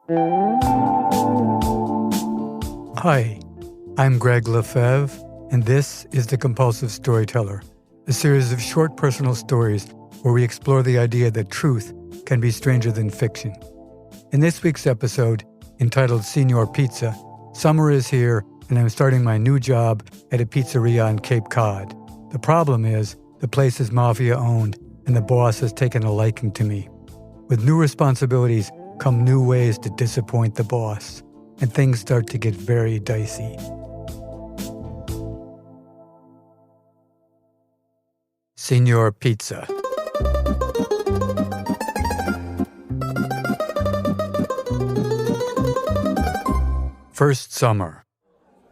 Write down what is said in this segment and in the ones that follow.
Hi, I'm Greg Lefebvre, and this is The Compulsive Storyteller, a series of short personal stories where we explore the idea that truth can be stranger than fiction. In this week's episode, entitled Signor Pizza, summer is here and I'm starting my new job at a pizzeria on Cape Cod. The problem is, the place is mafia-owned and the boss has taken a liking to me. With new responsibilities come new ways to disappoint the boss, and things start to get very dicey. Signor Pizza. First summer.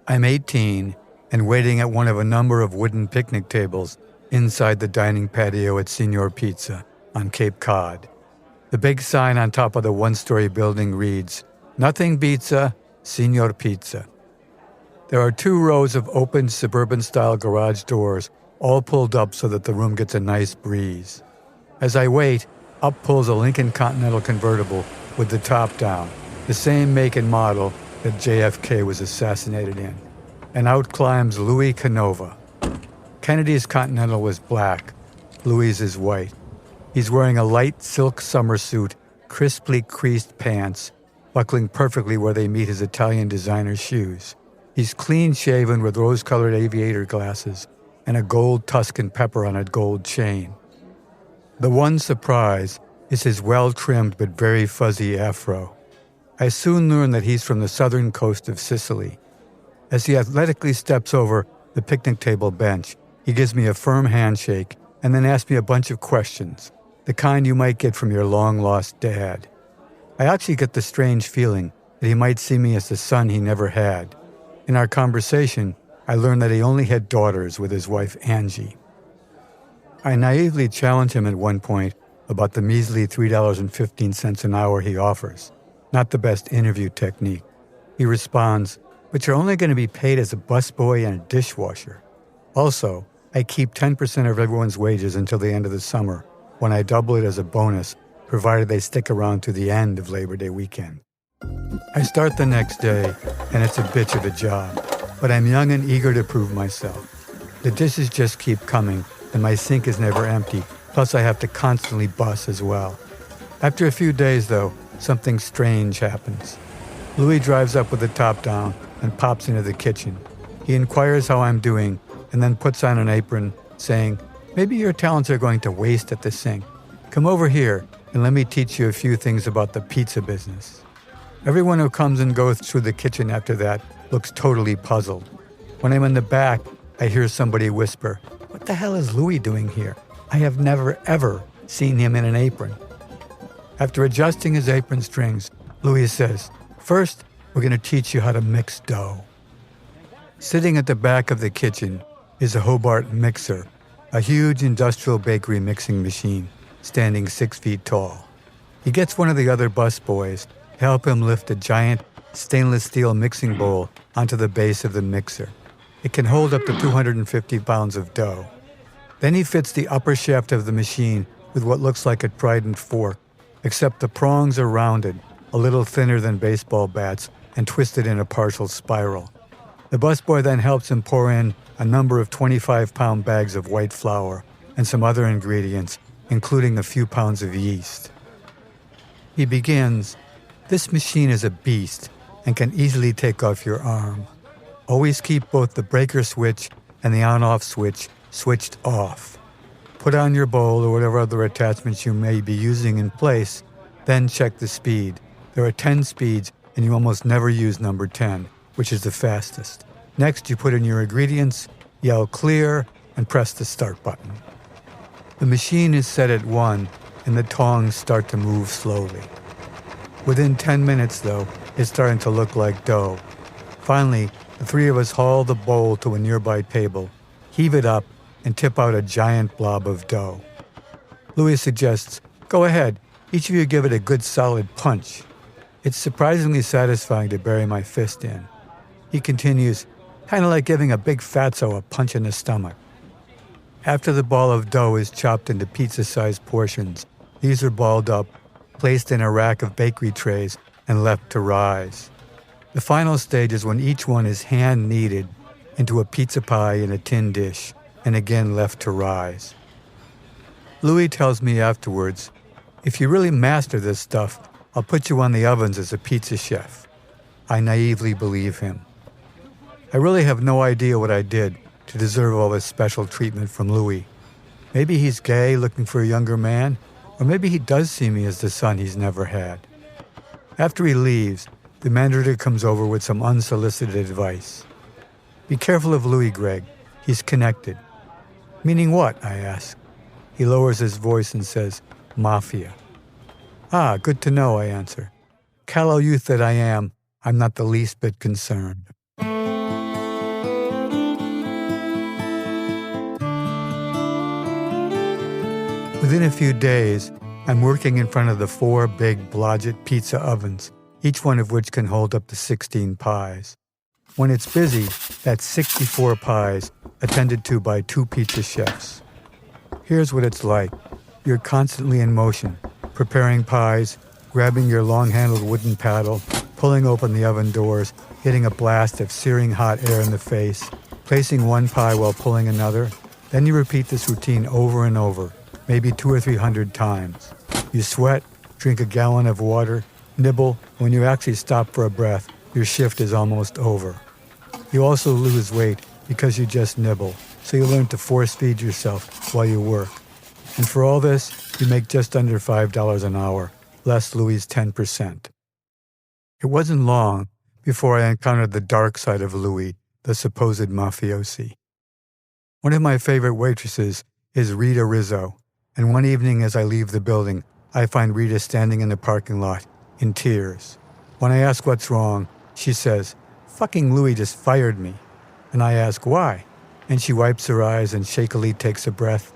I'm 18 and waiting at one of a number of wooden picnic tables inside the dining patio at Signor Pizza on Cape Cod. The big sign on top of the one-story building reads, "Nothing pizza, Signor Pizza." There are 2 rows of open suburban-style garage doors, all pulled up so that the room gets a nice breeze. As I wait, up pulls a Lincoln Continental convertible with the top down, the same make and model that JFK was assassinated in. And out climbs Louis Canova. Kennedy's Continental was black. Louis' is white. He's wearing a light silk summer suit, crisply creased pants, buckling perfectly where they meet his Italian designer shoes. He's clean-shaven with rose-colored aviator glasses and a gold Tuscan pepper on a gold chain. The one surprise is his well-trimmed but very fuzzy afro. I soon learn that he's from the southern coast of Sicily. As he athletically steps over the picnic table bench, he gives me a firm handshake and then asks me a bunch of questions, the kind you might get from your long-lost dad. I actually get the strange feeling that he might see me as the son he never had. In our conversation, I learn that he only had daughters with his wife Angie. I naively challenge him at one point about the measly $3.15 an hour he offers. Not the best interview technique. He responds, "But you're only going to be paid as a busboy and a dishwasher." Also, I keep 10% of everyone's wages until the end of the summer, when I double it as a bonus, provided they stick around to the end of Labor Day weekend. I start the next day, and it's a bitch of a job, but I'm young and eager to prove myself. The dishes just keep coming, and my sink is never empty, plus I have to constantly bus as well. After a few days, though, something strange happens. Louis drives up with the top down and pops into the kitchen. He inquires how I'm doing and then puts on an apron, saying, "Maybe your talents are going to waste at the sink. Come over here and let me teach you a few things about the pizza business." Everyone who comes and goes through the kitchen after that looks totally puzzled. When I'm in the back, I hear somebody whisper, "What the hell is Louis doing here? I have never, ever seen him in an apron." After adjusting his apron strings, Louis says, "First, we're going to teach you how to mix dough." Sitting at the back of the kitchen is a Hobart mixer, a huge industrial bakery mixing machine, standing 6 feet tall. He gets one of the other busboys to help him lift a giant stainless steel mixing bowl onto the base of the mixer. It can hold up to 250 pounds of dough. Then he fits the upper shaft of the machine with what looks like a trident fork, except the prongs are rounded, a little thinner than baseball bats, and twisted in a partial spiral. The busboy then helps him pour in a number of 25-pound bags of white flour and some other ingredients, including a few pounds of yeast. He begins, "This machine is a beast and can easily take off your arm. Always keep both the breaker switch and the on-off switch switched off. Put on your bowl or whatever other attachments you may be using in place, then check the speed. There are 10 speeds, and you almost never use number 10, which is the fastest. Next, you put in your ingredients, yell clear, and press the start button." The machine is set at 1, and the tongs start to move slowly. Within 10 minutes, though, it's starting to look like dough. Finally, the 3 of us haul the bowl to a nearby table, heave it up, and tip out a giant blob of dough. Louis suggests, "Go ahead, each of you give it a good solid punch." It's surprisingly satisfying to bury my fist in. He continues, "Kind of like giving a big fatso a punch in the stomach." After the ball of dough is chopped into pizza-sized portions, these are balled up, placed in a rack of bakery trays, and left to rise. The final stage is when each one is hand-kneaded into a pizza pie in a tin dish and again left to rise. Louis tells me afterwards, "If you really master this stuff, I'll put you on the ovens as a pizza chef." I naively believe him. I really have no idea what I did to deserve all this special treatment from Louis. Maybe he's gay, looking for a younger man, or maybe he does see me as the son he's never had. After he leaves, the manager comes over with some unsolicited advice. "Be careful of Louis, Greg. He's connected." "Meaning what?" I ask. He lowers his voice and says, "Mafia." "Ah, good to know," I answer. Callow youth that I am, I'm not the least bit concerned. Within a few days, I'm working in front of the 4 big Blodgett pizza ovens, each one of which can hold up to 16 pies. When it's busy, that's 64 pies attended to by 2 pizza chefs. Here's what it's like. You're constantly in motion, preparing pies, grabbing your long-handled wooden paddle, pulling open the oven doors, getting a blast of searing hot air in the face, placing one pie while pulling another. Then you repeat this routine over and over, maybe 200 or 300 times. You sweat, drink a gallon of water, nibble. When you actually stop for a breath, your shift is almost over. You also lose weight because you just nibble, so you learn to force-feed yourself while you work. And for all this, you make just under $5 an hour, less Louis' 10%. It wasn't long before I encountered the dark side of Louis, the supposed mafiosi. One of my favorite waitresses is Rita Rizzo, and one evening as I leave the building, I find Rita standing in the parking lot, in tears. When I ask what's wrong, she says, "Fucking Louis just fired me." And I ask why, and she wipes her eyes and shakily takes a breath.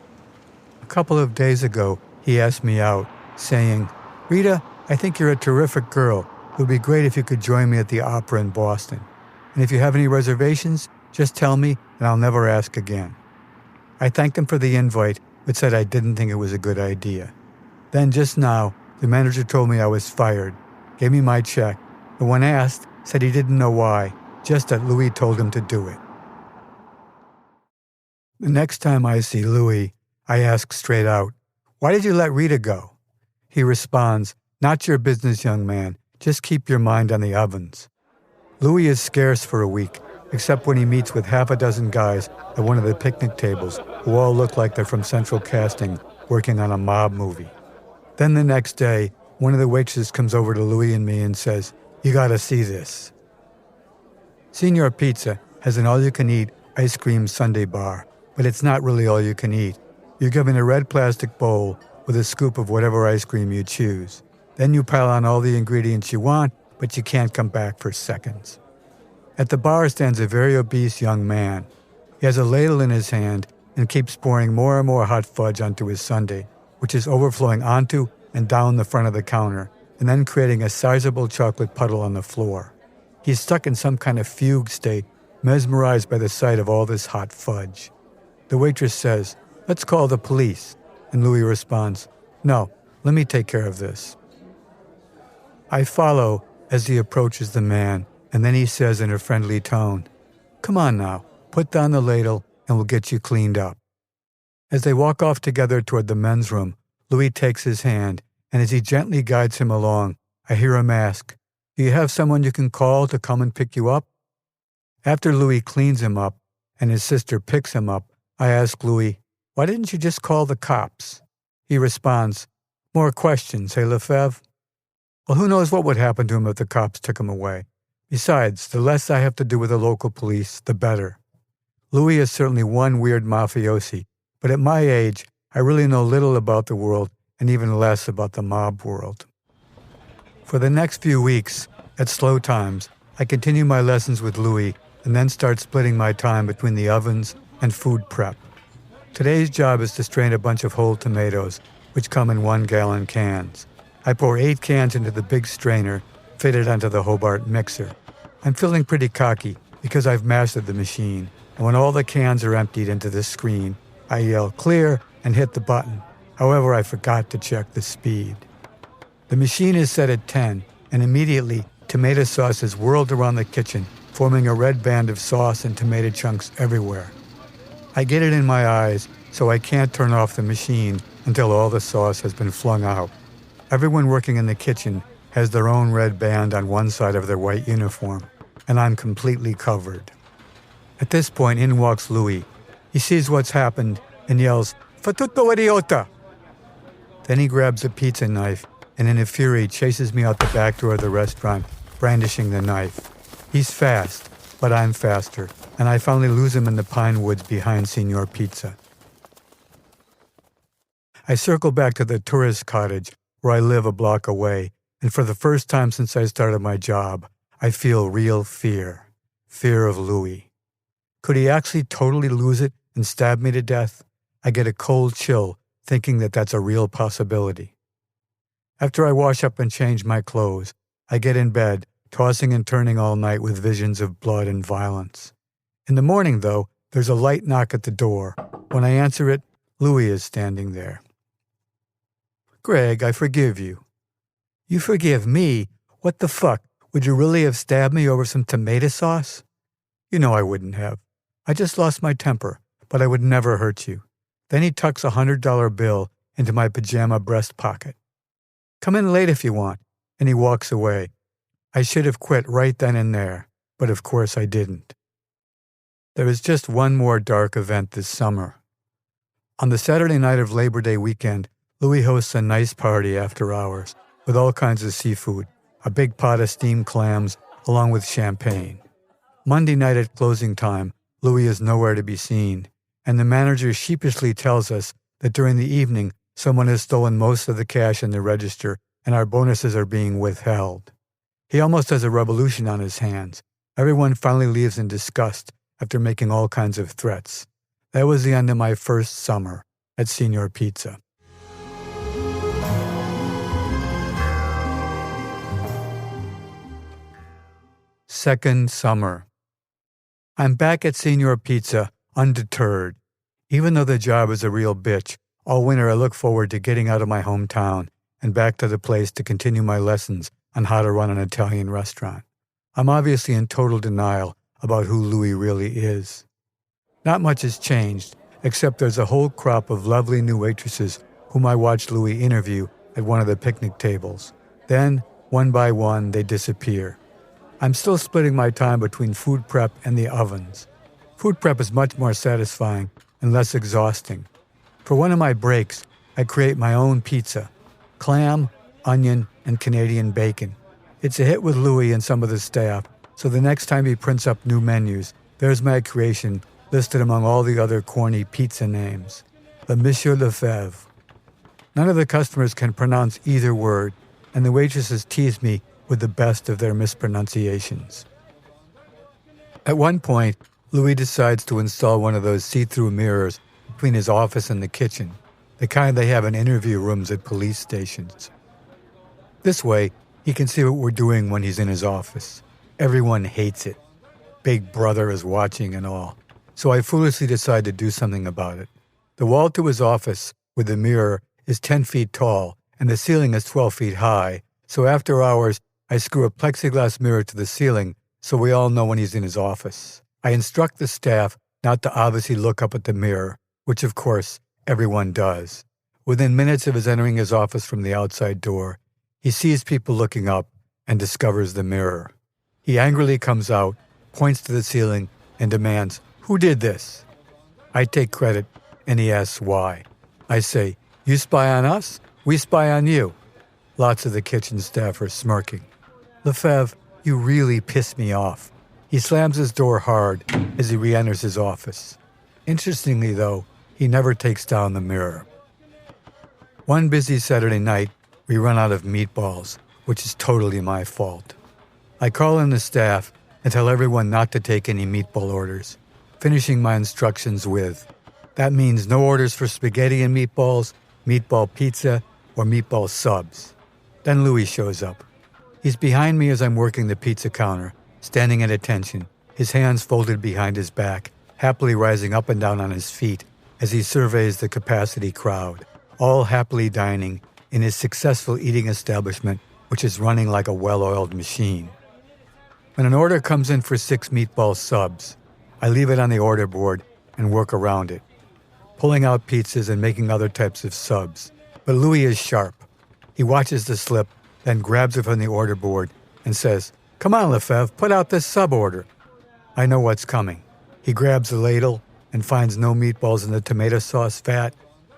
"A couple of days ago, he asked me out, saying, 'Rita, I think you're a terrific girl. It would be great if you could join me at the opera in Boston. And if you have any reservations, just tell me and I'll never ask again.' I thanked him for the invite, but said I didn't think it was a good idea. Then just now, the manager told me I was fired, gave me my check, but when asked, said he didn't know why, just that Louis told him to do it." The next time I see Louis, I ask straight out, "Why did you let Rita go?" He responds, "Not your business, young man. Just keep your mind on the ovens." Louis is scarce for a week, except when he meets with half a dozen guys at one of the picnic tables who all look like they're from Central Casting working on a mob movie. Then the next day, one of the waitresses comes over to Louis and me and says, "You gotta see this." Signor Pizza has an all-you-can-eat ice cream sundae bar, but it's not really all you can eat. You're given a red plastic bowl with a scoop of whatever ice cream you choose. Then you pile on all the ingredients you want, but you can't come back for seconds. At the bar stands a very obese young man. He has a ladle in his hand and keeps pouring more and more hot fudge onto his sundae, which is overflowing onto and down the front of the counter, and then creating a sizable chocolate puddle on the floor. He's stuck in some kind of fugue state, mesmerized by the sight of all this hot fudge. The waitress says, "Let's call the police," and Louis responds, "No, let me take care of this." I follow as he approaches the man, and then he says in a friendly tone, "Come on now, put down the ladle and we'll get you cleaned up." As they walk off together toward the men's room, Louis takes his hand, and as he gently guides him along, I hear him ask, "Do you have someone you can call to come and pick you up?" After Louis cleans him up and his sister picks him up, I ask Louis, "Why didn't you just call the cops?" He responds, "More questions, hey Lefebvre?" Well, who knows what would happen to him if the cops took him away. Besides, the less I have to do with the local police, the better. Louis is certainly one weird mafiosi, but at my age, I really know little about the world and even less about the mob world. For the next few weeks, at slow times, I continue my lessons with Louis and then start splitting my time between the ovens and food prep. Today's job is to strain a bunch of whole tomatoes, which come in 1-gallon cans. I pour 8 cans into the big strainer, fitted onto the Hobart mixer. I'm feeling pretty cocky because I've mastered the machine, and when all the cans are emptied into the screen, I yell "clear" and hit the button. However, I forgot to check the speed. The machine is set at 10, and immediately tomato sauce is whirled around the kitchen, forming a red band of sauce and tomato chunks everywhere. I get it in my eyes, so I can't turn off the machine until all the sauce has been flung out. Everyone working in the kitchen has their own red band on one side of their white uniform, and I'm completely covered. At this point, in walks Louis. He sees what's happened and yells, "Fa tutto idiota!" Then he grabs a pizza knife and in a fury chases me out the back door of the restaurant, brandishing the knife. He's fast, but I'm faster, and I finally lose him in the pine woods behind Signor Pizza. I circle back to the tourist cottage where I live a block away, and for the first time since I started my job, I feel real fear. Fear of Louis. Could he actually totally lose it and stab me to death? I get a cold chill thinking that that's a real possibility. After I wash up and change my clothes, I get in bed, tossing and turning all night with visions of blood and violence. In the morning, though, there's a light knock at the door. When I answer it, Louis is standing there. "Greg, I forgive you." "You forgive me? What the fuck? Would you really have stabbed me over some tomato sauce?" "You know I wouldn't have. I just lost my temper, but I would never hurt you." Then he tucks a $100 bill into my pajama breast pocket. "Come in late if you want," and he walks away. I should have quit right then and there, but of course I didn't. There is just one more dark event this summer. On the Saturday night of Labor Day weekend, Louis hosts a nice party after hours with all kinds of seafood, a big pot of steamed clams, along with champagne. Monday night at closing time, Louis is nowhere to be seen, and the manager sheepishly tells us that during the evening, someone has stolen most of the cash in the register and our bonuses are being withheld. He almost has a revolution on his hands. Everyone finally leaves in disgust after making all kinds of threats. That was the end of my first summer at Signor Pizza. Second summer. I'm back at Signor Pizza, undeterred. Even though the job is a real bitch, all winter I look forward to getting out of my hometown and back to the place to continue my lessons on how to run an Italian restaurant. I'm obviously in total denial about who Louis really is. Not much has changed, except there's a whole crop of lovely new waitresses whom I watched Louis interview at one of the picnic tables. Then, one by one, they disappear. I'm still splitting my time between food prep and the ovens. Food prep is much more satisfying and less exhausting. For one of my breaks, I create my own pizza: clam, onion, and Canadian bacon. It's a hit with Louis and some of the staff, so the next time he prints up new menus, there's my creation listed among all the other corny pizza names. The Monsieur Lefebvre. None of the customers can pronounce either word, and the waitresses tease me with the best of their mispronunciations. At one point, Louis decides to install one of those see-through mirrors between his office and the kitchen, the kind they have in interview rooms at police stations. This way, he can see what we're doing when he's in his office. Everyone hates it. Big Brother is watching and all. So I foolishly decide to do something about it. The wall to his office with the mirror is 10 feet tall, and the ceiling is 12 feet high, so after hours, I screw a plexiglass mirror to the ceiling so we all know when he's in his office. I instruct the staff not to obviously look up at the mirror, which of course everyone does. Within minutes of his entering his office from the outside door, he sees people looking up and discovers the mirror. He angrily comes out, points to the ceiling, and demands, "Who did this?" I take credit, and he asks why. I say, "You spy on us, we spy on you." Lots of the kitchen staff are smirking. "Lefebvre, you really piss me off." He slams his door hard as he re-enters his office. Interestingly, though, he never takes down the mirror. One busy Saturday night, we run out of meatballs, which is totally my fault. I call in the staff and tell everyone not to take any meatball orders, finishing my instructions with, "That means no orders for spaghetti and meatballs, meatball pizza, or meatball subs." Then Louis shows up. He's behind me as I'm working the pizza counter, standing at attention, his hands folded behind his back, happily rising up and down on his feet as he surveys the capacity crowd, all happily dining in his successful eating establishment which is running like a well-oiled machine. When an order comes in for 6 meatball subs, I leave it on the order board and work around it, pulling out pizzas and making other types of subs. But Louis is sharp. He watches the slip, then grabs it from the order board and says, "Come on, Lefebvre, put out this sub order." I know what's coming. He grabs the ladle and finds no meatballs in the tomato sauce vat.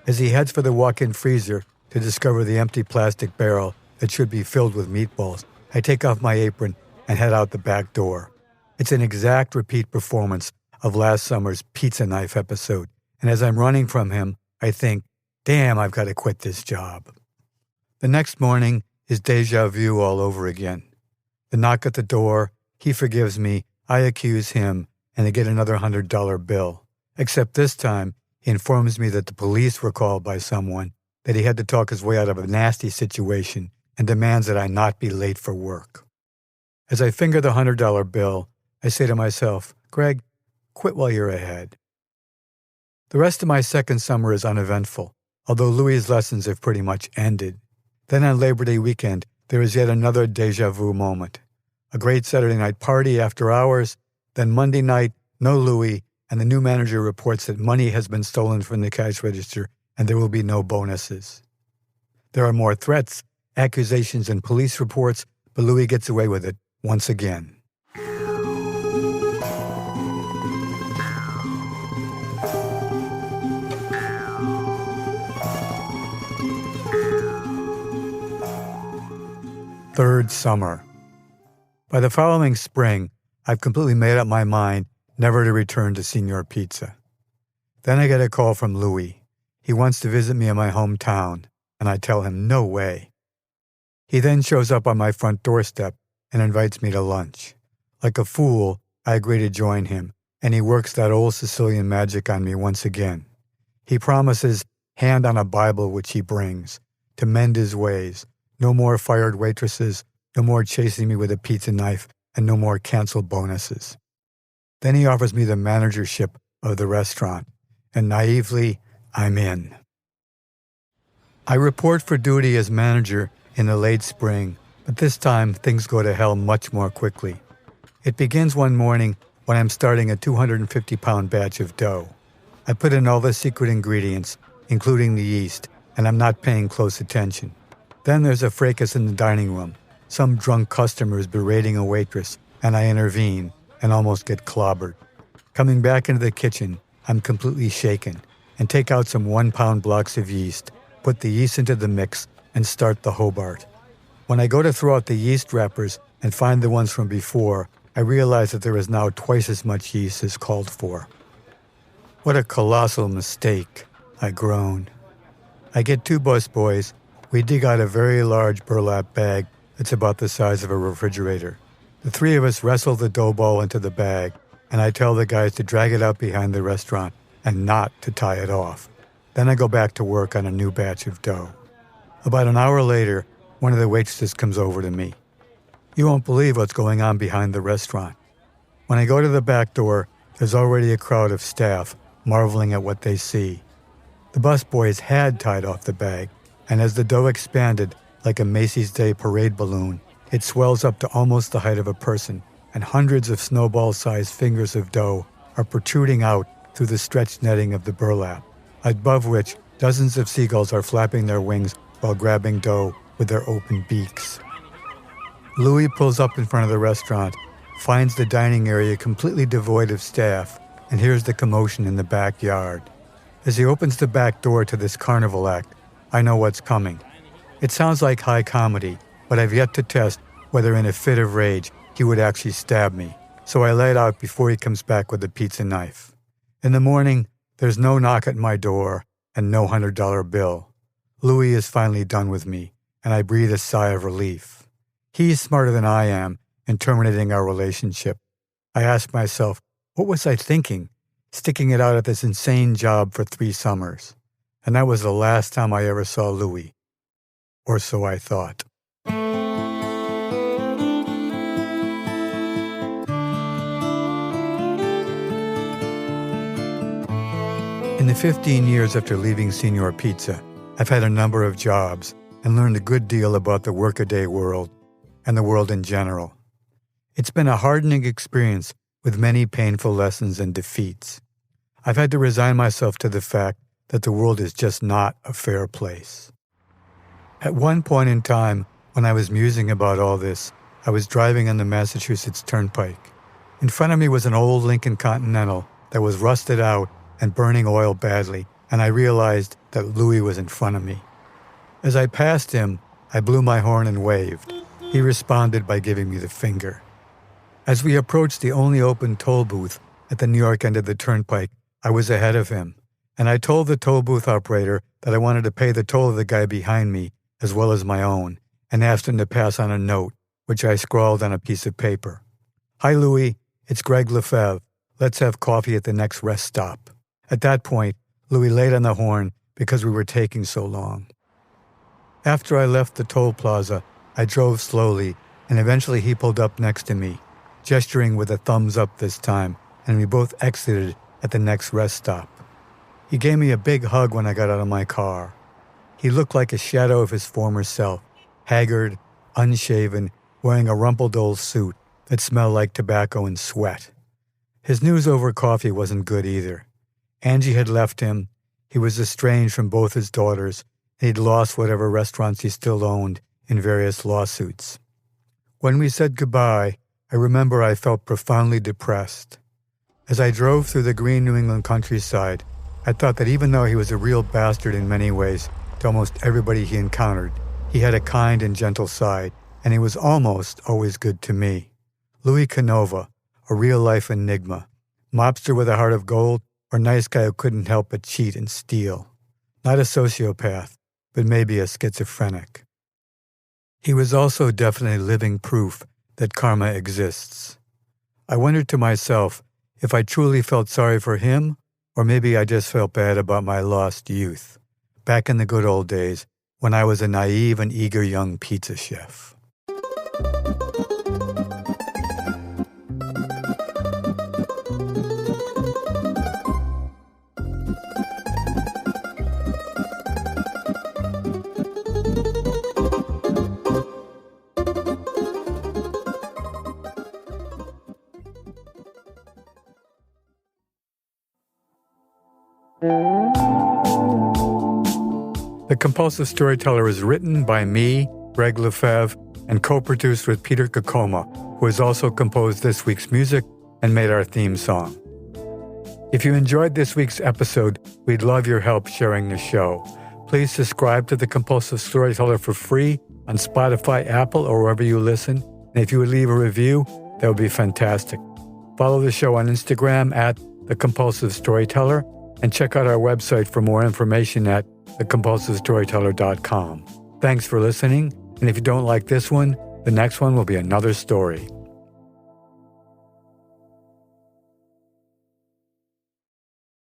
As he heads for the walk-in freezer to discover the empty plastic barrel that should be filled with meatballs, I take off my apron and head out the back door. It's an exact repeat performance of last summer's pizza knife episode, and as I'm running from him, I think, damn, I've got to quit this job. The next morning is déjà vu all over again. The knock at the door, he forgives me, I accuse him, and I get another $100 bill. Except this time, he informs me that the police were called by someone, that he had to talk his way out of a nasty situation, and demands that I not be late for work. As I finger the $100 bill, I say to myself, Greg, quit while you're ahead. The rest of my second summer is uneventful, although Louis' lessons have pretty much ended. Then on Labor Day weekend, there is yet another déjà vu moment. A great Saturday night party after hours, then Monday night, no Louis, and the new manager reports that money has been stolen from the cash register and there will be no bonuses. There are more threats, accusations, and police reports, but Louis gets away with it once again. Third summer. By the following spring, I've completely made up my mind never to return to Signor Pizza. Then I get a call from Louis. He wants to visit me in my hometown, and I tell him no way. He then shows up on my front doorstep and invites me to lunch. Like a fool, I agree to join him, and he works that old Sicilian magic on me once again. He promises, hand on a Bible which he brings, to mend his ways. No more fired waitresses, no more chasing me with a pizza knife, and no more canceled bonuses. Then he offers me the managership of the restaurant, and naively, I'm in. I report for duty as manager in the late spring, but this time things go to hell much more quickly. It begins one morning when I'm starting a 250-pound batch of dough. I put in all the secret ingredients, including the yeast, and I'm not paying close attention. Then there's a fracas in the dining room. Some drunk customer is berating a waitress, and I intervene and almost get clobbered. Coming back into the kitchen, I'm completely shaken and take out some 1-pound blocks of yeast, put the yeast into the mix, and start the Hobart. When I go to throw out the yeast wrappers and find the ones from before, I realize that there is now twice as much yeast as called for. What a colossal mistake, I groan. I get 2 busboys. We dig out a very large burlap bag that's about the size of a refrigerator. The 3 of us wrestle the dough ball into the bag, and I tell the guys to drag it out behind the restaurant and not to tie it off. Then I go back to work on a new batch of dough. About an hour later, one of the waitresses comes over to me. You won't believe what's going on behind the restaurant. When I go to the back door, there's already a crowd of staff marveling at what they see. The busboys had tied off the bag, and as the dough expanded like a Macy's Day parade balloon, it swells up to almost the height of a person, and hundreds of snowball-sized fingers of dough are protruding out through the stretched netting of the burlap, above which dozens of seagulls are flapping their wings while grabbing dough with their open beaks. Louis pulls up in front of the restaurant, finds the dining area completely devoid of staff, and hears the commotion in the backyard. As he opens the back door to this carnival act, I know what's coming. It sounds like high comedy, but I've yet to test whether in a fit of rage he would actually stab me, so I lay it out before he comes back with a pizza knife. In the morning, there's no knock at my door and no $100 bill. Louis is finally done with me, and I breathe a sigh of relief. He's smarter than I am in terminating our relationship. I ask myself, what was I thinking, sticking it out at this insane job for 3 summers? And that was the last time I ever saw Louis. Or so I thought. In the 15 years after leaving Signor Pizza, I've had a number of jobs, and learned a good deal about the workaday world and the world in general. It's been a hardening experience with many painful lessons and defeats. I've had to resign myself to the fact that the world is just not a fair place. At one point in time, when I was musing about all this, I was driving on the Massachusetts Turnpike. In front of me was an old Lincoln Continental that was rusted out and burning oil badly, and I realized that Louis was in front of me. As I passed him, I blew my horn and waved. He responded by giving me the finger. As we approached the only open toll booth at the New York end of the turnpike, I was ahead of him, and I told the toll booth operator that I wanted to pay the toll of the guy behind me as well as my own, and asked him to pass on a note, which I scrawled on a piece of paper. "Hi, Louis. It's Greg Lefebvre. Let's have coffee at the next rest stop." At that point, Louis laid on the horn because we were taking so long. After I left the toll plaza, I drove slowly, and eventually he pulled up next to me, gesturing with a thumbs up this time, and we both exited at the next rest stop. He gave me a big hug when I got out of my car. He looked like a shadow of his former self, haggard, unshaven, wearing a rumpled old suit that smelled like tobacco and sweat. His news over coffee wasn't good either. Angie had left him, he was estranged from both his daughters, and he'd lost whatever restaurants he still owned in various lawsuits. When we said goodbye, I remember I felt profoundly depressed. As I drove through the green New England countryside, I thought that even though he was a real bastard in many ways to almost everybody he encountered, he had a kind and gentle side, and he was almost always good to me. Louis Canova, a real-life enigma, mobster with a heart of gold, or nice guy who couldn't help but cheat and steal. Not a sociopath, but maybe a schizophrenic. He was also definitely living proof that karma exists. I wondered to myself if I truly felt sorry for him, or maybe I just felt bad about my lost youth, back in the good old days when I was a naive and eager young pizza chef. The Compulsive Storyteller is written by me, Greg Lefebvre, and co-produced with Peter Kokoma, who has also composed this week's music and made our theme song. If you enjoyed this week's episode, we'd love your help sharing the show. Please subscribe to The Compulsive Storyteller for free on Spotify, Apple, or wherever you listen. And if you would leave a review, that would be fantastic. Follow the show on Instagram at The Compulsive Storyteller, and check out our website for more information at thecompulsivestoryteller.com. Thanks for listening, and if you don't like this one, the next one will be another story.